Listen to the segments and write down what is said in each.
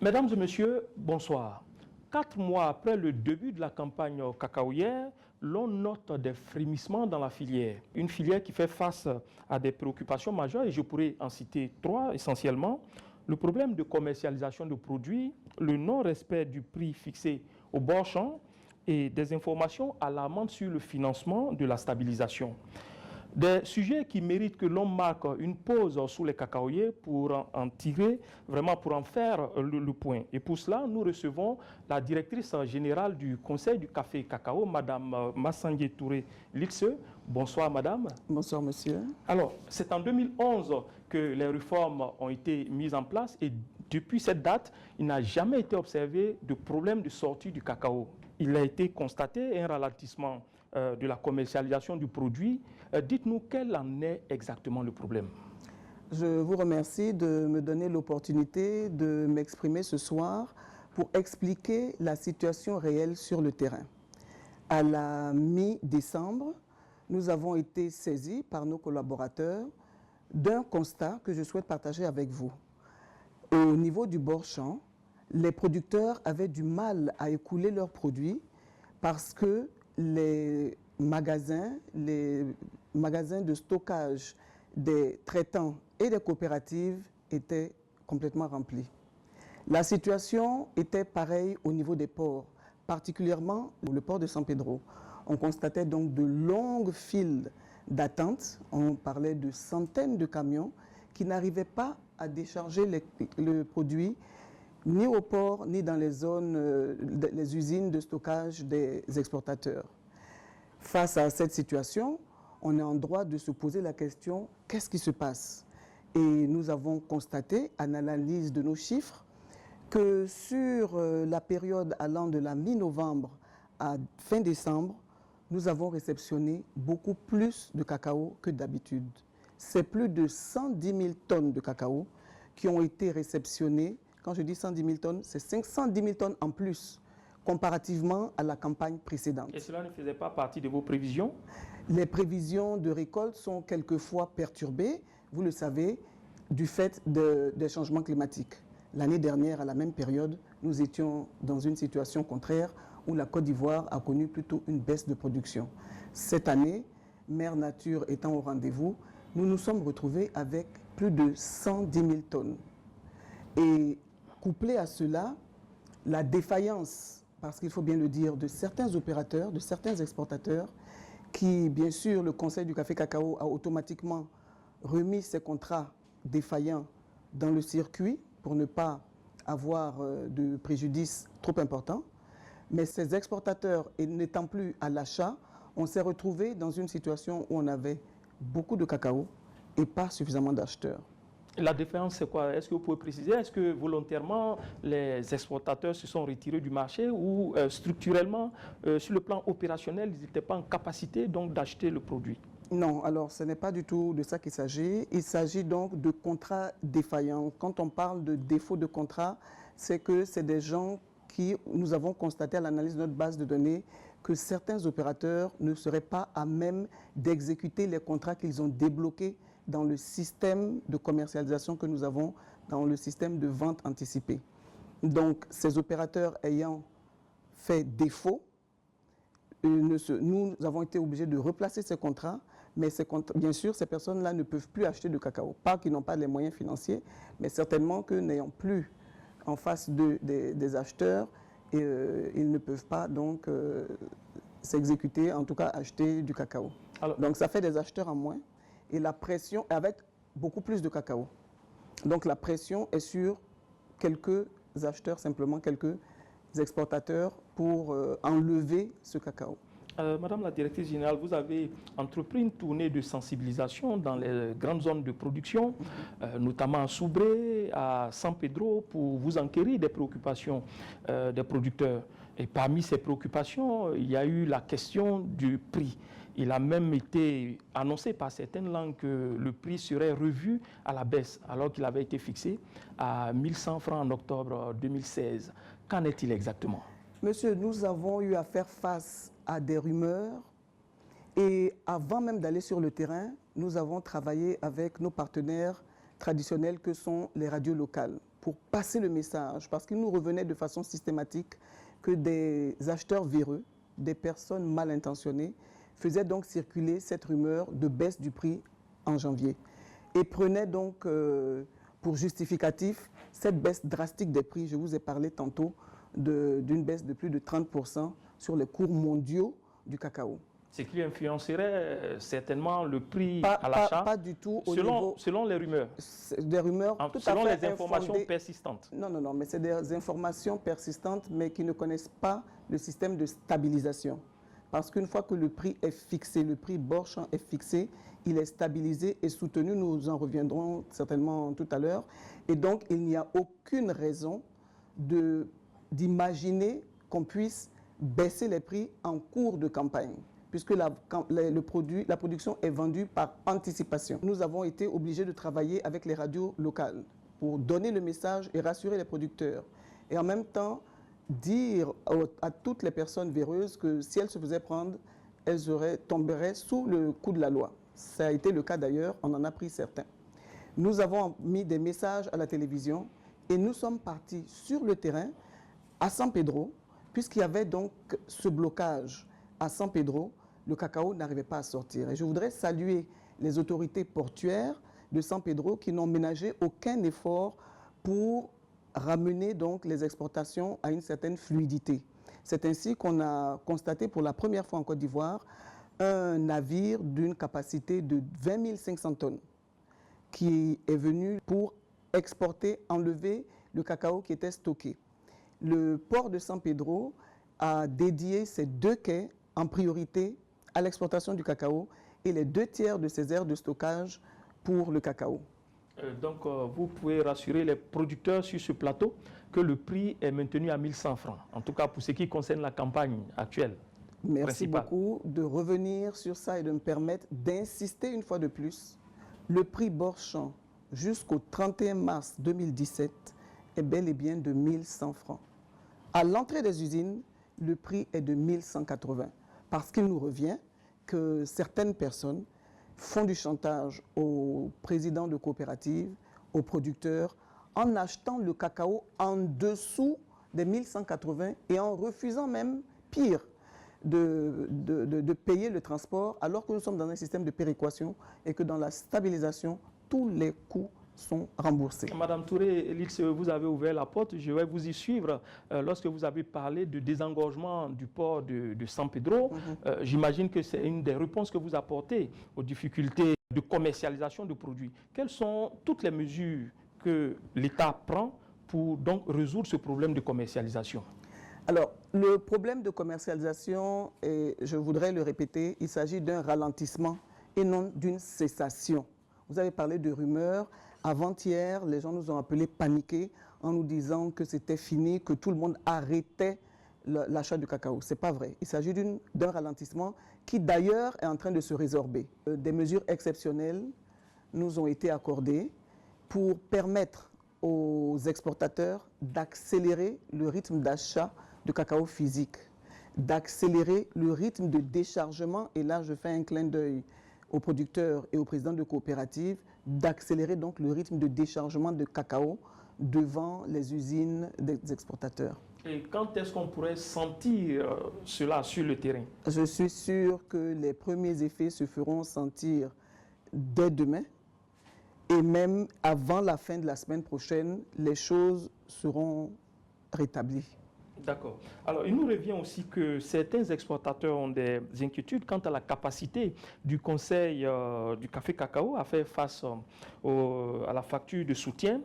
Mesdames et messieurs, bonsoir. 4 mois après le début de la campagne cacaoyère, l'on note des frémissements dans la filière. Une filière qui fait face à des préoccupations majeures, et je pourrais en citer 3 essentiellement. Le problème de commercialisation de produits, le non-respect du prix fixé au bord champ et des informations alarmantes sur le financement de la stabilisation. Des sujets qui méritent que l'on marque une pause sous les cacaoyers pour en tirer, vraiment pour en faire le point. Et pour cela, nous recevons la directrice générale du Conseil du café et cacao, Madame Massangué Touré Litse. Bonsoir Madame. Bonsoir Monsieur. Alors, c'est en 2011 que les réformes ont été mises en place et depuis cette date, il n'a jamais été observé de problème de sortie du cacao. Il a été constaté un ralentissement de la commercialisation du produit. Dites-nous quel en est exactement le problème. Je vous remercie de me donner l'opportunité de m'exprimer ce soir pour expliquer la situation réelle sur le terrain. À la mi-décembre, nous avons été saisis par nos collaborateurs d'un constat que je souhaite partager avec vous. Au niveau du bord champ, les producteurs avaient du mal à écouler leurs produits parce que les magasins de stockage des traitants et des coopératives étaient complètement remplis. La situation était pareille au niveau des ports, particulièrement le port de San Pedro. On constatait donc de longues files d'attente. On parlait de centaines de camions qui n'arrivaient pas à décharger le produit ni au port, ni dans les zones, les usines de stockage des exportateurs. Face à cette situation, on est en droit de se poser la question, qu'est-ce qui se passe? Et nous avons constaté, à l'analyse de nos chiffres, que sur la période allant de la mi-novembre à fin décembre, nous avons réceptionné beaucoup plus de cacao que d'habitude. C'est plus de 110 000 tonnes de cacao qui ont été réceptionnées. Quand je dis 110 000 tonnes, c'est 510 000 tonnes en plus, comparativement à la campagne précédente. Et cela ne faisait pas partie de vos prévisions? Les prévisions de récolte sont quelquefois perturbées, vous le savez, du fait des changements climatiques. L'année dernière, à la même période, nous étions dans une situation contraire où la Côte d'Ivoire a connu plutôt une baisse de production. Cette année, Mère Nature étant au rendez-vous, nous nous sommes retrouvés avec plus de 110 000 tonnes. Et couplé à cela, la défaillance, parce qu'il faut bien le dire, de certains opérateurs, de certains exportateurs, qui, bien sûr, le Conseil du café cacao a automatiquement remis ces contrats défaillants dans le circuit pour ne pas avoir de préjudice trop important. Mais ces exportateurs, n'étant plus à l'achat, on s'est retrouvé dans une situation où on avait beaucoup de cacao et pas suffisamment d'acheteurs. La différence, c'est quoi? Est-ce que vous pouvez préciser? Est-ce que volontairement, les exportateurs se sont retirés du marché ou structurellement, sur le plan opérationnel, ils n'étaient pas en capacité donc d'acheter le produit? Non, alors ce n'est pas du tout de ça qu'il s'agit. Il s'agit donc de contrats défaillants. Quand on parle de défaut de contrat, c'est que c'est des gens qui, nous avons constaté à l'analyse de notre base de données, que certains opérateurs ne seraient pas à même d'exécuter les contrats qu'ils ont débloqués dans le système de commercialisation que nous avons, dans le système de vente anticipée. Donc, ces opérateurs ayant fait défaut, nous avons été obligés de replacer ces contrats, mais bien sûr, ces personnes-là ne peuvent plus acheter de cacao. Pas qu'ils n'ont pas les moyens financiers, mais certainement que n'ayant plus en face des acheteurs, ils ne peuvent pas donc s'exécuter, en tout cas acheter du cacao. Alors, donc ça fait des acheteurs en moins et la pression avec beaucoup plus de cacao. Donc la pression est sur quelques acheteurs, simplement quelques exportateurs pour enlever ce cacao. Madame la directrice générale, vous avez entrepris une tournée de sensibilisation dans les grandes zones de production, notamment à Soubré, à San Pedro, pour vous enquérir des préoccupations des producteurs. Et parmi ces préoccupations, il y a eu la question du prix. Il a même été annoncé par certaines langues que le prix serait revu à la baisse, alors qu'il avait été fixé à 1 100 francs en octobre 2016. Qu'en est-il exactement? Monsieur, nous avons eu à faire face à des rumeurs et avant même d'aller sur le terrain, nous avons travaillé avec nos partenaires traditionnels que sont les radios locales. pour passer le message, parce qu'il nous revenait de façon systématique que des acheteurs véreux, des personnes mal intentionnées, faisaient donc circuler cette rumeur de baisse du prix en janvier et prenaient donc pour justificatif cette baisse drastique des prix. Je vous ai parlé tantôt d'une baisse de plus de 30% sur les cours mondiaux du cacao. Ce qui influencerait certainement le prix à l'achat. Pas du tout selon les rumeurs. Des rumeurs tout selon à fait les informations infondées. Persistantes. Non, mais c'est des informations persistantes, mais qui ne connaissent pas le système de stabilisation. Parce qu'une fois que le prix est fixé, le prix Borchamp est fixé, il est stabilisé et soutenu, nous en reviendrons certainement tout à l'heure. Et donc, il n'y a aucune raison d'imaginer qu'on puisse baisser les prix en cours de campagne, puisque la production est vendue par anticipation. Nous avons été obligés de travailler avec les radios locales pour donner le message et rassurer les producteurs. Et en même temps, dire à toutes les personnes véreuses que si elles se faisaient prendre, elles tomberaient sous le coup de la loi. Ça a été le cas d'ailleurs, on en a pris certains. Nous avons mis des messages à la télévision et nous sommes partis sur le terrain à San Pedro, puisqu'il y avait donc ce blocage à San Pedro, le cacao n'arrivait pas à sortir. Et je voudrais saluer les autorités portuaires de San Pedro qui n'ont ménagé aucun effort pour ramener donc les exportations à une certaine fluidité. C'est ainsi qu'on a constaté pour la première fois en Côte d'Ivoire un navire d'une capacité de 20 500 tonnes qui est venu pour exporter, enlever le cacao qui était stocké. Le port de San Pedro a dédié ces 2 quais en priorité à l'exportation du cacao et les 2 tiers de ces aires de stockage pour le cacao. Donc, vous pouvez rassurer les producteurs sur ce plateau que le prix est maintenu à 1100 francs, en tout cas pour ce qui concerne la campagne actuelle. Merci beaucoup de revenir sur ça et de me permettre d'insister une fois de plus. Le prix Borchamp jusqu'au 31 mars 2017 est bel et bien de 1100 francs. À l'entrée des usines, le prix est de 1180 parce qu'il nous revient que certaines personnes font du chantage aux présidents de coopératives, aux producteurs, en achetant le cacao en dessous des 1180 et en refusant même, pire, de payer le transport alors que nous sommes dans un système de péréquation et que dans la stabilisation, tous les coûts sont remboursés. Madame Touré, vous avez ouvert la porte, je vais vous y suivre. Lorsque vous avez parlé de désengorgement du port de San Pedro, j'imagine que c'est une des réponses que vous apportez aux difficultés de commercialisation de produits. Quelles sont toutes les mesures que l'État prend pour donc résoudre ce problème de commercialisation? Alors, le problème de commercialisation, et je voudrais le répéter, il s'agit d'un ralentissement et non d'une cessation. Vous avez parlé de rumeurs. Avant-hier, les gens nous ont appelés paniqués en nous disant que c'était fini, que tout le monde arrêtait l'achat du cacao. Ce n'est pas vrai. Il s'agit d'un ralentissement qui d'ailleurs est en train de se résorber. Des mesures exceptionnelles nous ont été accordées pour permettre aux exportateurs d'accélérer le rythme d'achat de cacao physique, d'accélérer le rythme de déchargement, et là je fais un clin d'œil aux producteurs et aux présidents de coopératives, d'accélérer donc le rythme de déchargement de cacao devant les usines des exportateurs. Et quand est-ce qu'on pourrait sentir cela sur le terrain? Je suis sûr que les premiers effets se feront sentir dès demain et même avant la fin de la semaine prochaine, les choses seront rétablies. D'accord. Alors, il nous revient aussi que certains exportateurs ont des inquiétudes quant à la capacité du Conseil du café cacao à faire face à la facture de soutien.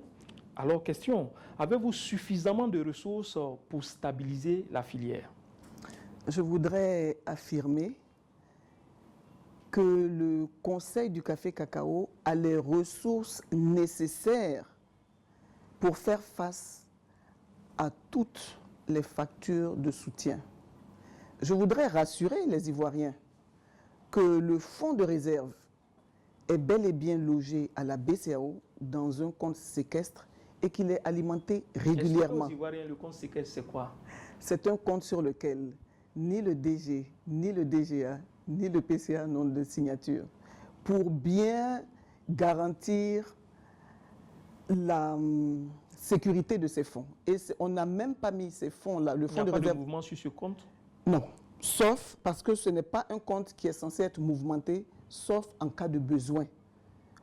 Alors, question, avez-vous suffisamment de ressources pour stabiliser la filière? Je voudrais affirmer que le Conseil du café cacao a les ressources nécessaires pour faire face à toutes les factures de soutien. Je voudrais rassurer les Ivoiriens que le fonds de réserve est bel et bien logé à la BCAO dans un compte séquestre et qu'il est alimenté régulièrement. Aux Ivoiriens, le compte séquestre, c'est quoi? C'est un compte sur lequel ni le DG, ni le DGA, ni le PCA n'ont de signature pour bien garantir la sécurité de ces fonds. Et on n'a même pas mis ces fonds-là, le fonds de réserve. Il n'y a pas de mouvement sur ce compte? Non, sauf parce que ce n'est pas un compte qui est censé être mouvementé, sauf en cas de besoin.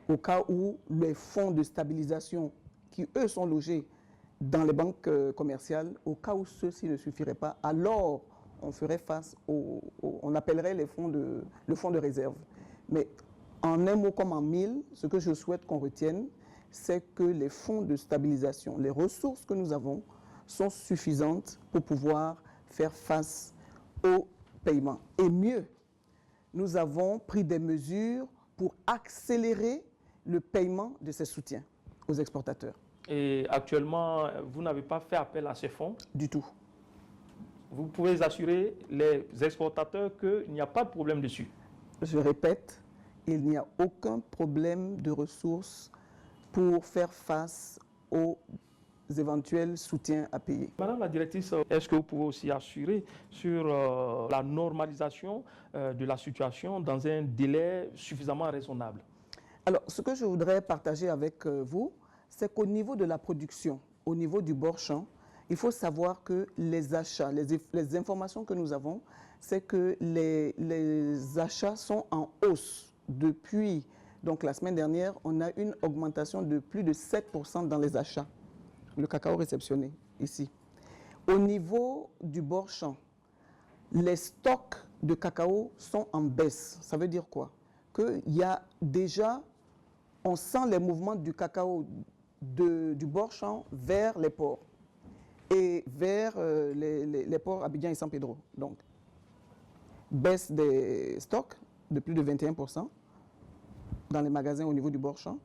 Au cas où les fonds de stabilisation qui, eux, sont logés dans les banques commerciales, au cas où ceux-ci ne suffiraient pas, alors on ferait face on appellerait le fonds de réserve. Mais en un mot comme en mille, ce que je souhaite qu'on retienne, c'est que les fonds de stabilisation, les ressources que nous avons, sont suffisantes pour pouvoir faire face aux paiements. Et mieux, nous avons pris des mesures pour accélérer le paiement de ces soutiens aux exportateurs. Et actuellement, vous n'avez pas fait appel à ces fonds? Du tout. Vous pouvez assurer les exportateurs qu'il n'y a pas de problème dessus? Je répète, il n'y a aucun problème de ressources pour faire face aux éventuels soutiens à payer. Madame la directrice, est-ce que vous pouvez aussi assurer sur la normalisation de la situation dans un délai suffisamment raisonnable? Alors, ce que je voudrais partager avec vous, c'est qu'au niveau de la production, au niveau du bord champ, il faut savoir que les achats, les informations que nous avons, c'est que les achats sont en hausse. Depuis donc, la semaine dernière, on a une augmentation de plus de 7% dans les achats. Le cacao réceptionné ici. Au niveau du bord champ, les stocks de cacao sont en baisse. Ça veut dire quoi? Qu'il y a déjà, on sent les mouvements du cacao du bord champ vers les ports et vers les ports Abidjan et San Pedro. Donc, baisse des stocks de plus de 21% dans les magasins au niveau du bord champ.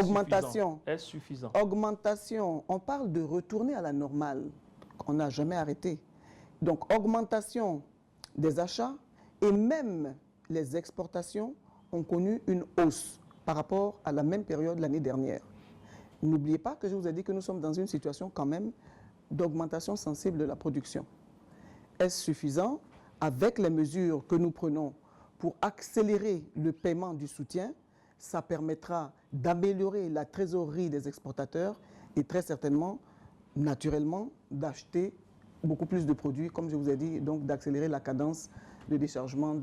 Augmentation. Est-ce suffisant? Augmentation. On parle de retourner à la normale. On n'a jamais arrêté. Donc, augmentation des achats et même les exportations ont connu une hausse par rapport à la même période l'année dernière. N'oubliez pas que je vous ai dit que nous sommes dans une situation quand même d'augmentation sensible de la production. Est-ce suffisant? Avec les mesures que nous prenons pour accélérer le paiement du soutien, ça permettra d'améliorer la trésorerie des exportateurs et très certainement, naturellement, d'acheter beaucoup plus de produits, comme je vous ai dit, donc d'accélérer la cadence de déchargement du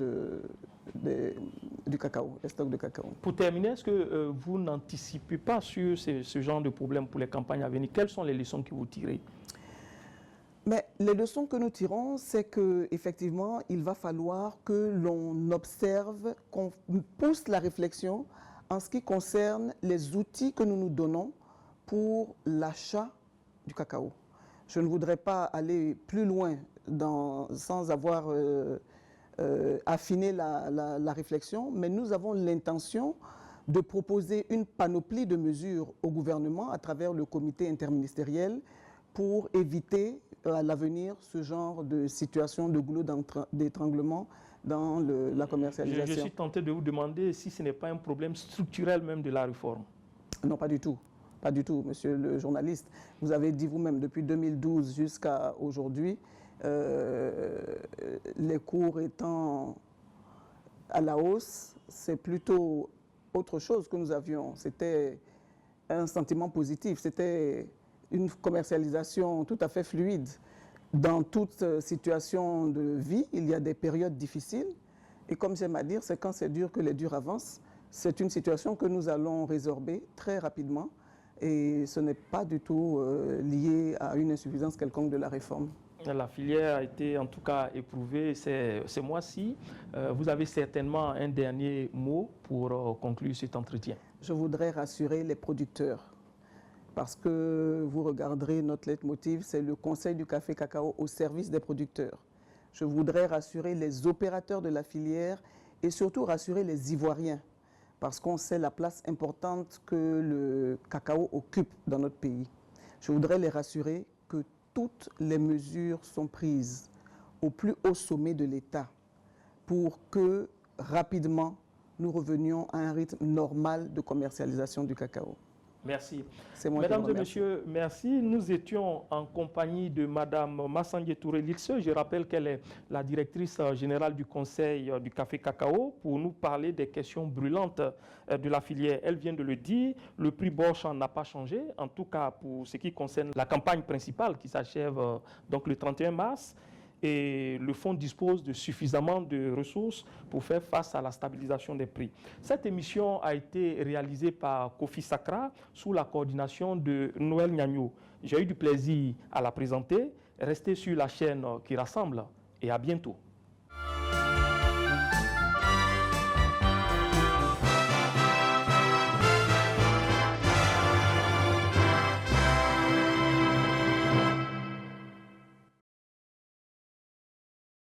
cacao, des stocks de cacao. Pour terminer, est-ce que vous n'anticipez pas sur ce genre de problème pour les campagnes à venir? Quelles sont les leçons que vous tirez? Mais les leçons que nous tirons, c'est qu'effectivement, il va falloir que l'on observe, qu'on pousse la réflexion en ce qui concerne les outils que nous nous donnons pour l'achat du cacao. Je ne voudrais pas aller plus loin sans avoir affiné la réflexion, mais nous avons l'intention de proposer une panoplie de mesures au gouvernement à travers le comité interministériel pour éviter à l'avenir ce genre de situation de goulot d'étranglement dans la commercialisation. Je suis tenté de vous demander si ce n'est pas un problème structurel même de la réforme. Non, pas du tout. Pas du tout, monsieur le journaliste. Vous avez dit vous-même, depuis 2012 jusqu'à aujourd'hui, les cours étant à la hausse, c'est plutôt autre chose que nous avions. C'était un sentiment positif, c'était une commercialisation tout à fait fluide. Dans toute situation de vie, il y a des périodes difficiles. Et comme j'aime à dire, c'est quand c'est dur que les durs avancent. C'est une situation que nous allons résorber très rapidement. Et ce n'est pas du tout lié à une insuffisance quelconque de la réforme. La filière a été en tout cas éprouvée ces mois-ci. Vous avez certainement un dernier mot pour conclure cet entretien. Je voudrais rassurer les producteurs. Parce que vous regarderez notre leitmotiv, c'est le Conseil du café cacao au service des producteurs. Je voudrais rassurer les opérateurs de la filière et surtout rassurer les Ivoiriens, parce qu'on sait la place importante que le cacao occupe dans notre pays. Je voudrais les rassurer que toutes les mesures sont prises au plus haut sommet de l'État pour que rapidement nous revenions à un rythme normal de commercialisation du cacao. Merci. C'est moi Mesdames qui vous et remercie. messieurs, merci. Nous étions en compagnie de Madame Massangué Touré-Litse. Je rappelle qu'elle est la directrice générale du Conseil du Café Cacao pour nous parler des questions brûlantes de la filière. Elle vient de le dire, le prix Bosch n'a pas changé, en tout cas pour ce qui concerne la campagne principale qui s'achève donc le 31 mars. Et le fonds dispose de suffisamment de ressources pour faire face à la stabilisation des prix. Cette émission a été réalisée par Kofi Sakra sous la coordination de Noël Nyagno. J'ai eu du plaisir à la présenter. Restez sur la chaîne qui rassemble et à bientôt.